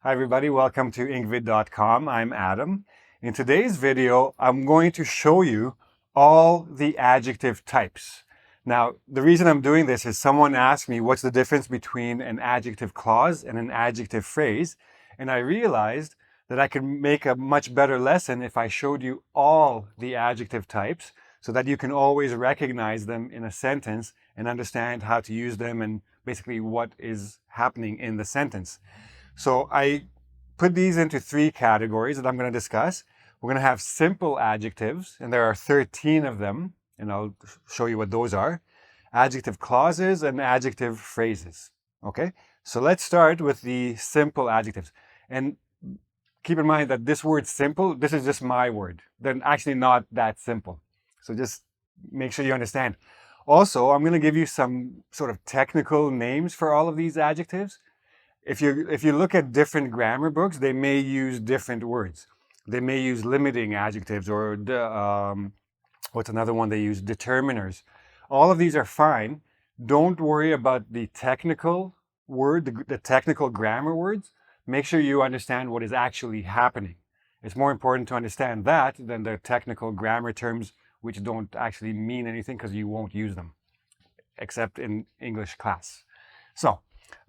Hi everybody, welcome to Inkvid.com. I'm Adam. In today's video, I'm going to show you all the adjective types. Now, the reason I'm doing this is someone asked me what's the difference between an adjective clause and an adjective phrase, and I realized that I could make a much better lesson if I showed you all the adjective types so that you can always recognize them in a sentence and understand how to use them and basically what is happening in the sentence. So I put these into three categories that I'm going to discuss. We're going to have simple adjectives, and there are 13 of them, and I'll show you what those are. Adjective clauses and adjective phrases. Okay, so let's start with the simple adjectives. And keep in mind that this word simple, this is just my word. They're actually not that simple. So just make sure you understand. Also, I'm going to give you some sort of technical names for all of these adjectives. If you look at different grammar books, they may use different words. They may use limiting adjectives or what's another one they use? Determiners. All of these are fine. Don't worry about the technical word, the technical grammar words. Make sure you understand what is actually happening. It's more important to understand that than the technical grammar terms which don't actually mean anything because you won't use them, except in English class. So,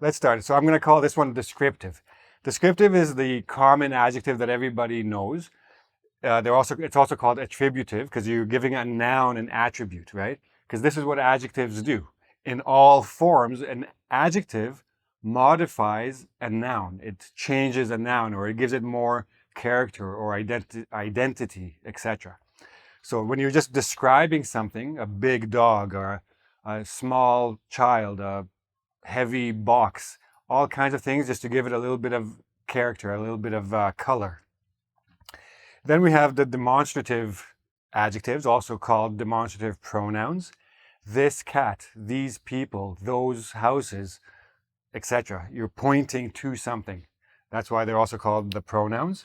let's start. So I'm going to call this one descriptive. Descriptive is the common adjective that everybody knows. It's also called attributive because you're giving a noun an attribute, right? Because this is what adjectives do. In all forms, an adjective modifies a noun. It changes a noun or it gives it more character or identity, etc. So when you're just describing something, a big dog or a small child, a heavy box, all kinds of things just to give it a little bit of character, a little bit of color. Then we have the demonstrative adjectives, also called demonstrative pronouns. This cat, these people, those houses, etc. You're pointing to something. That's why they're also called the pronouns.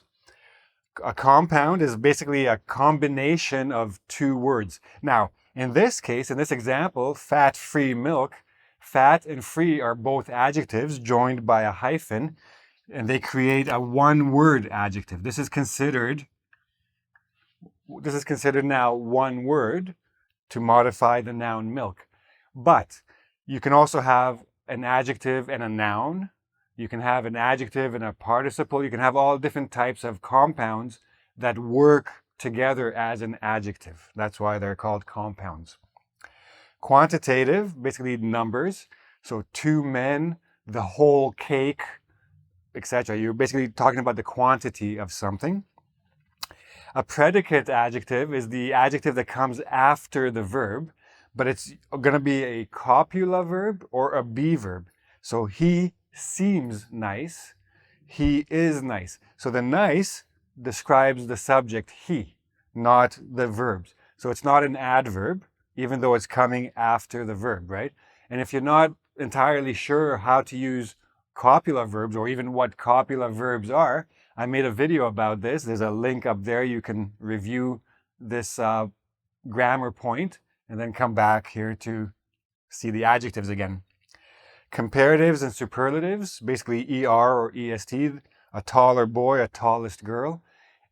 A compound is basically a combination of two words. Now, in this case, in this example, fat-free milk, fat and free are both adjectives joined by a hyphen, and they create a one-word adjective. This is considered now one word to modify the noun milk. But you can also have an adjective and a noun. You can have an adjective and a participle. You can have all different types of compounds that work together as an adjective. That's why they're called compounds. Quantitative, basically numbers. So 2 men, the whole cake, etc. You're basically talking about the quantity of something. A predicate adjective is the adjective that comes after the verb, but it's going to be a copula verb or a be verb. So he seems nice, he is nice. So the nice describes the subject he, not the verbs. So it's not an adverb, even though it's coming after the verb, right? And if you're not entirely sure how to use copula verbs or even what copula verbs are, I made a video about this. There's a link up there. You can review this grammar point and then come back here to see the adjectives again. Comparatives and superlatives, basically ER or EST, a taller boy, a tallest girl.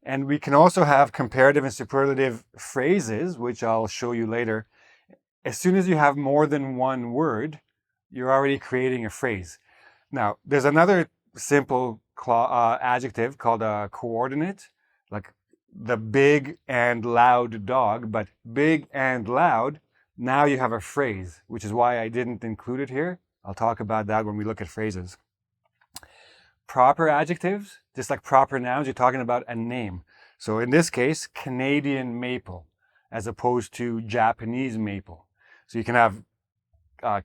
And we can also have comparative and superlative phrases, which I'll show you later. As soon as you have more than one word, you're already creating a phrase. Now, there's another simple adjective called a coordinate, like the big and loud dog, but big and loud, now you have a phrase, which is why I didn't include it here. I'll talk about that when we look at phrases. Proper adjectives, just like proper nouns, you're talking about a name. So in this case, Canadian maple, as opposed to Japanese maple. So you can have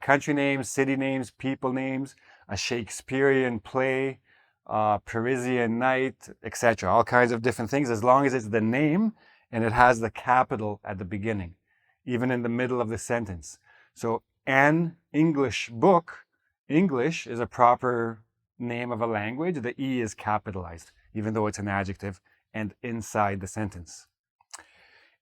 country names, city names, people names, a Shakespearean play, Parisian night, etc. All kinds of different things, as long as it's the name and it has the capital at the beginning, even in the middle of the sentence. So an English book, English is a proper name of a language. The E is capitalized, even though it's an adjective and inside the sentence.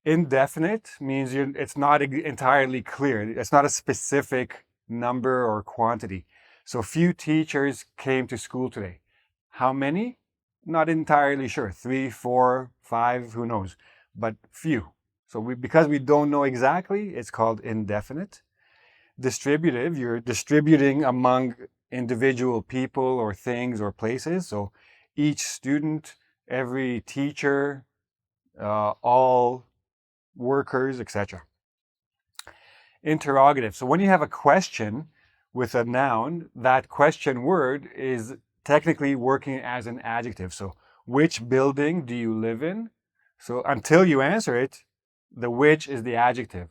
Indefinite means it's not entirely clear. It's not a specific number or quantity. So few teachers came to school today. How many? Not entirely sure. 3, 4, 5, who knows? But few. So because we don't know exactly, it's called indefinite. Distributive, you're distributing among individual people or things or places. So each student, every teacher, all workers, etc. Interrogative. So when you have a question with a noun, that question word is technically working as an adjective. So which building do you live in? So until you answer it, the which is the adjective.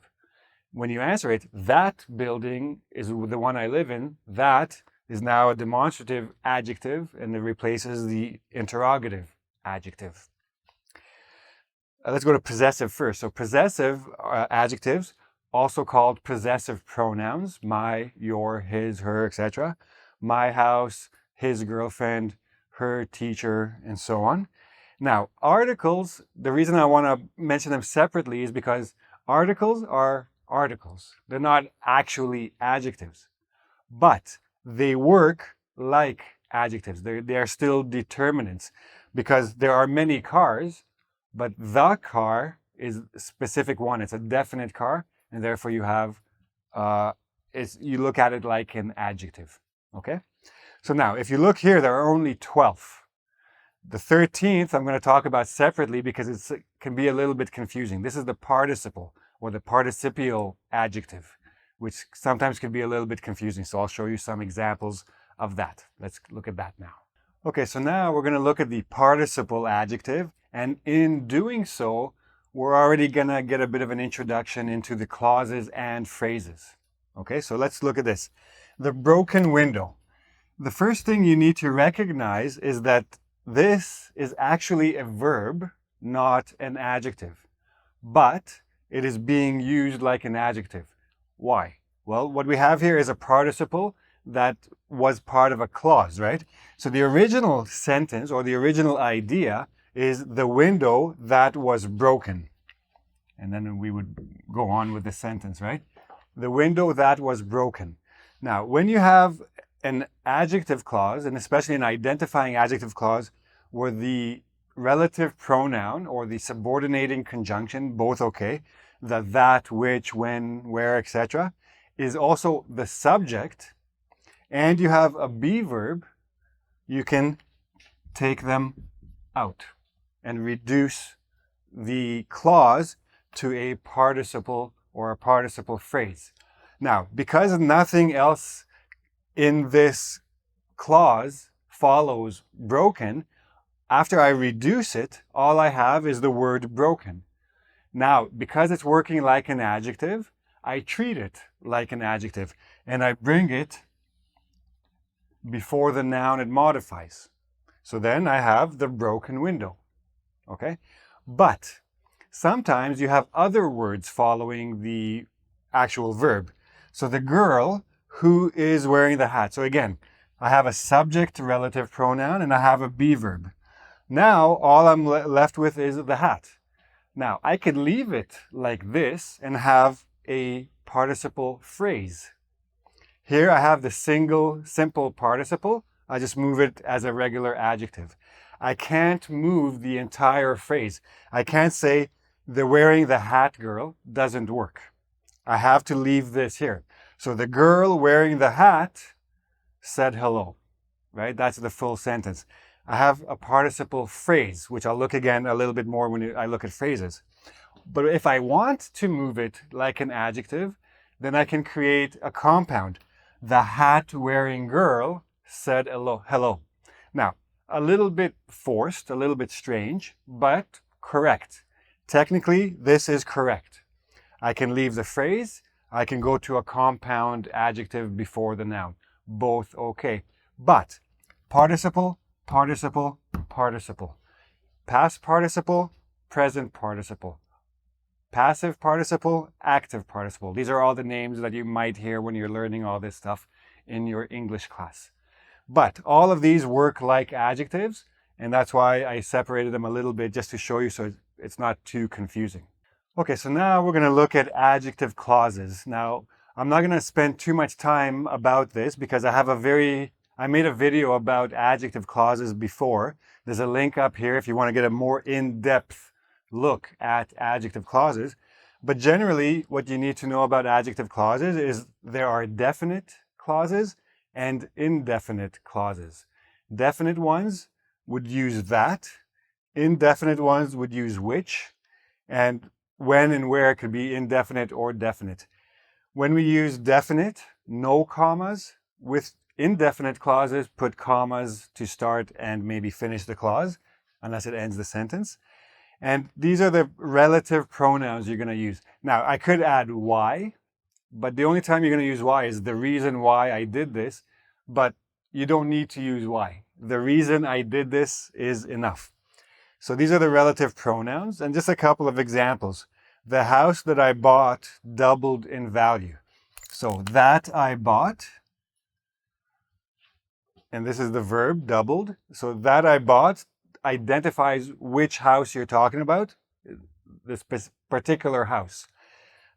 When you answer it, that building is the one I live in, that is now a demonstrative adjective and it replaces the interrogative adjective. Let's go to possessive first. So possessive adjectives, also called possessive pronouns, my, your, his, her, etc. My house, his girlfriend, her teacher, and so on. Now, articles, the reason I want to mention them separately is because articles are articles. They're not actually adjectives, but they work like adjectives. They are still determinants because there are many cars, but the car is a specific one. It's a definite car, and therefore you have, you look at it like an adjective, okay? So now, if you look here, there are only 12. The 13th I'm going to talk about separately because it can be a little bit confusing. This is the participle or the participial adjective, which sometimes can be a little bit confusing. So I'll show you some examples of that. Let's look at that now. Okay, so now we're going to look at the participle adjective. And in doing so, we're already going to get a bit of an introduction into the clauses and phrases. Okay, so let's look at this. The broken window. The first thing you need to recognize is that this is actually a verb, not an adjective. But it is being used like an adjective. Why? Well, what we have here is a participle that was part of a clause, right? So the original sentence or the original idea is the window that was broken. And then we would go on with the sentence, right? The window that was broken. Now, when you have an adjective clause, and especially an identifying adjective clause, where the relative pronoun or the subordinating conjunction, both okay, the that, which, when, where, etc., is also the subject, and you have a be verb, you can take them out and reduce the clause to a participle or a participle phrase. Now, because nothing else in this clause follows broken, after I reduce it, all I have is the word broken. Now, because it's working like an adjective, I treat it like an adjective and I bring it before the noun it modifies. So then I have the broken window. Okay? But sometimes you have other words following the actual verb. So the girl who is wearing the hat. So again, I have a subject relative pronoun and I have a be verb. Now all I'm left with is the hat. Now I could leave it like this and have a participle phrase. Here I have the simple participle. I just move it as a regular adjective. I can't move the entire phrase. I can't say the wearing the hat girl doesn't work. I have to leave this here. So the girl wearing the hat said hello, right? That's the full sentence. I have a participle phrase, which I'll look again a little bit more when I look at phrases. But if I want to move it like an adjective, then I can create a compound. The hat-wearing girl said hello. Now, a little bit forced, a little bit strange, but correct. Technically, this is correct. I can leave the phrase. I can go to a compound adjective before the noun. Both okay. But participle, participle, participle. Past participle, present participle. Passive participle, active participle. These are all the names that you might hear when you're learning all this stuff in your English class. But all of these work like adjectives, and that's why I separated them a little bit just to show you so it's not too confusing. Okay, so now we're going to look at adjective clauses. Now, I'm not going to spend too much time about this because I have a very I made a video about adjective clauses before. There's a link up here if you want to get a more in-depth look at adjective clauses. But generally, what you need to know about adjective clauses is there are definite clauses and indefinite clauses. Definite ones would use that. Indefinite ones would use which. And when and where it could be indefinite or definite. When we use definite, no commas. With indefinite clauses, put commas to start and maybe finish the clause, unless it ends the sentence. And these are the relative pronouns you're going to use. Now, I could add why, but the only time you're going to use why is the reason why I did this, but you don't need to use why. The reason I did this is enough. So these are the relative pronouns, and just a couple of examples. The house that I bought doubled in value. So that I bought, and this is the verb, doubled. So that I bought identifies which house you're talking about, this particular house.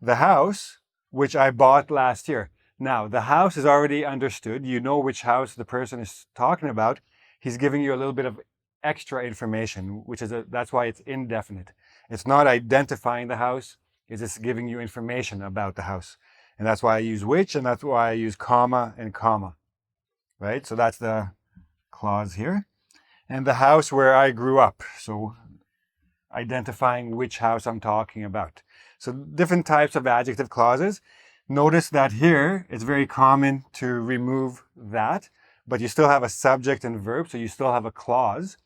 The house, which I bought last year. Now, the house is already understood. You know which house the person is talking about. He's giving you a little bit of extra information, that's why it's indefinite. It's not identifying the house. It's just giving you information about the house. And that's why I use which, and that's why I use comma and comma. Right? So that's the clause here. And the house where I grew up. So identifying which house I'm talking about. So different types of adjective clauses. Notice that here it's very common to remove that, but you still have a subject and verb, so you still have a clause.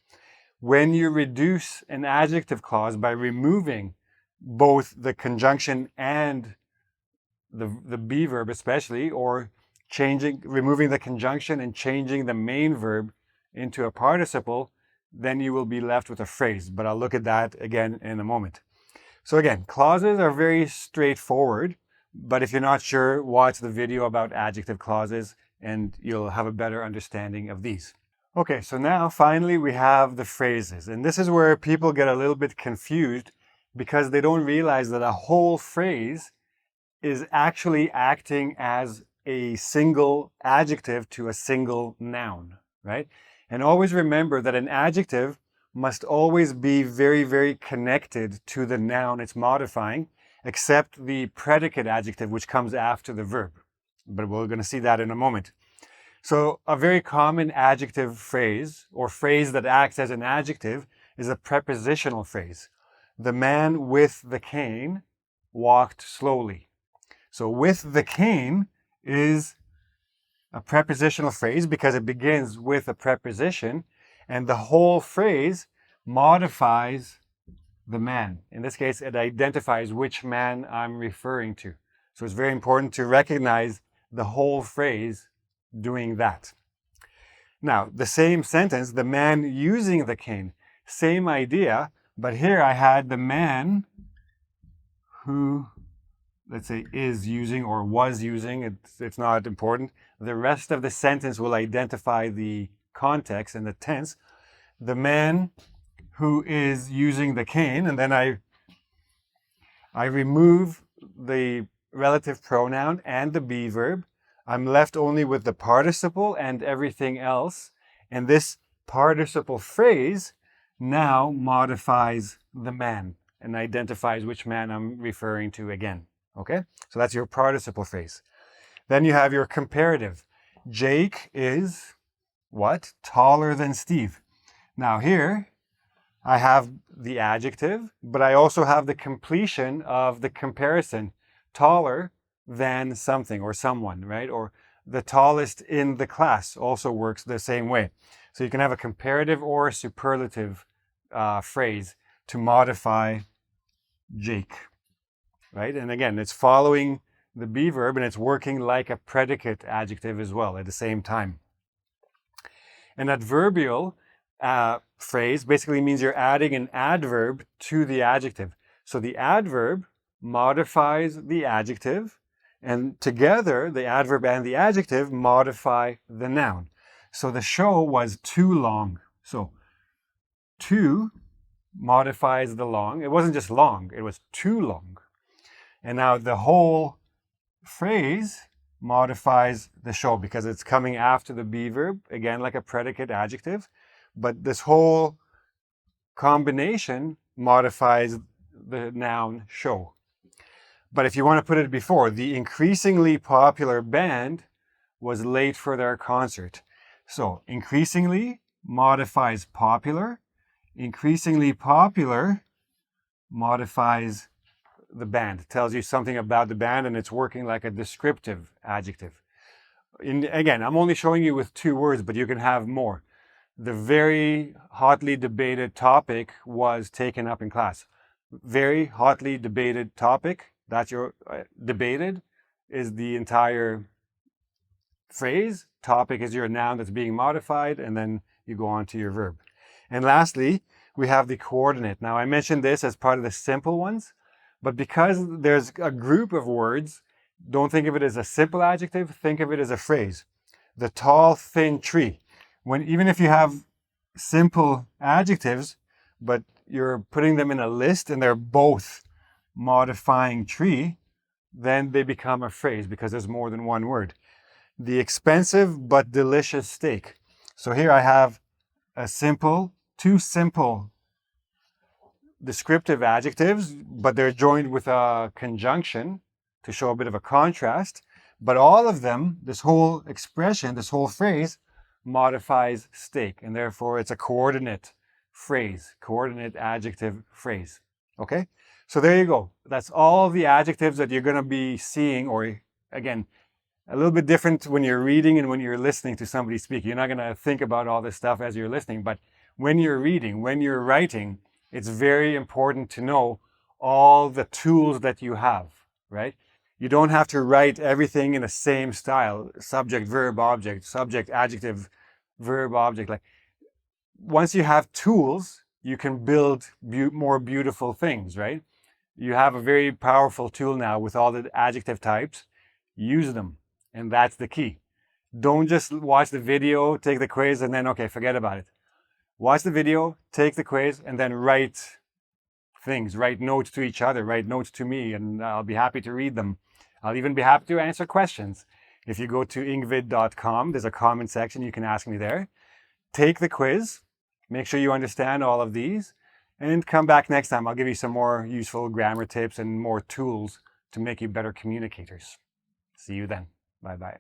When you reduce an adjective clause by removing both the conjunction and the be verb especially, or removing the conjunction and changing the main verb into a participle, then you will be left with a phrase. But I'll look at that again in a moment. So again, clauses are very straightforward, but if you're not sure, watch the video about adjective clauses and you'll have a better understanding of these. Okay, so now finally we have the phrases. And this is where people get a little bit confused because they don't realize that a whole phrase is actually acting as a single adjective to a single noun, right? And always remember that an adjective must always be very, very connected to the noun it's modifying, except the predicate adjective, which comes after the verb. But we're going to see that in a moment. So a very common adjective phrase, or phrase that acts as an adjective, is a prepositional phrase. The man with the cane walked slowly. So with the cane is a prepositional phrase because it begins with a preposition, and the whole phrase modifies the man. In this case, it identifies which man I'm referring to. So it's very important to recognize the whole phrase doing that. Now, the same sentence, the man using the cane, same idea, but here I had the man who, let's say, is using or was using, it's not important. The rest of the sentence will identify the context and the tense. The man who is using the cane, and then I remove the relative pronoun and the be verb. I'm left only with the participle and everything else. And this participle phrase now modifies the man and identifies which man I'm referring to again. Okay? So that's your participle phrase. Then you have your comparative. Jake is what? Taller than Steve. Now here, I have the adjective, but I also have the completion of the comparison. Taller than something or someone, right? Or the tallest in the class also works the same way. So you can have a comparative or a superlative phrase to modify Jake, right? And again, it's following the be verb and it's working like a predicate adjective as well at the same time. An adverbial phrase basically means you're adding an adverb to the adjective. So the adverb modifies the adjective, and together the adverb and the adjective modify the noun. So the show was too long. So too modifies the long. It wasn't just long, it was too long. And now the whole phrase modifies the show because it's coming after the be verb, again, like a predicate adjective. But this whole combination modifies the noun show. But if you want to put it before, the increasingly popular band was late for their concert. So increasingly modifies popular. Increasingly popular modifies the band. It tells you something about the band and it's working like a descriptive adjective. Again, I'm only showing you with 2 words, but you can have more. The very hotly debated topic was taken up in class. Very hotly debated topic, that's your debated is the entire phrase. Topic is your noun that's being modified, and then you go on to your verb. And lastly, we have the coordinate. Now, I mentioned this as part of the simple ones, but because there's a group of words, don't think of it as a simple adjective, think of it as a phrase. The tall, thin tree. Even if you have simple adjectives, but you're putting them in a list and they're both modifying tree, then they become a phrase because there's more than one word. The expensive but delicious steak. So here I have two simple descriptive adjectives, but they're joined with a conjunction to show a bit of a contrast. But all of them, this whole expression, this whole phrase, modifies steak, and therefore it's a coordinate phrase, coordinate adjective phrase. Okay? So there you go. That's all the adjectives that you're going to be seeing, or again, a little bit different when you're reading and when you're listening to somebody speak. You're not going to think about all this stuff as you're listening, but when you're reading, when you're writing, it's very important to know all the tools that you have, right? You don't have to write everything in the same style, subject, verb, object, subject, adjective, verb, object. Like, once you have tools, you can build more beautiful things, right? You have a very powerful tool now with all the adjective types. Use them. And that's the key. Don't just watch the video, take the quiz, and then, okay, forget about it. Watch the video, take the quiz, and then write things, write notes to each other, write notes to me, and I'll be happy to read them. I'll even be happy to answer questions. If you go to ingvid.com, there's a comment section, you can ask me there. Take the quiz, make sure you understand all of these, and come back next time. I'll give you some more useful grammar tips and more tools to make you better communicators. See you then. Bye-bye.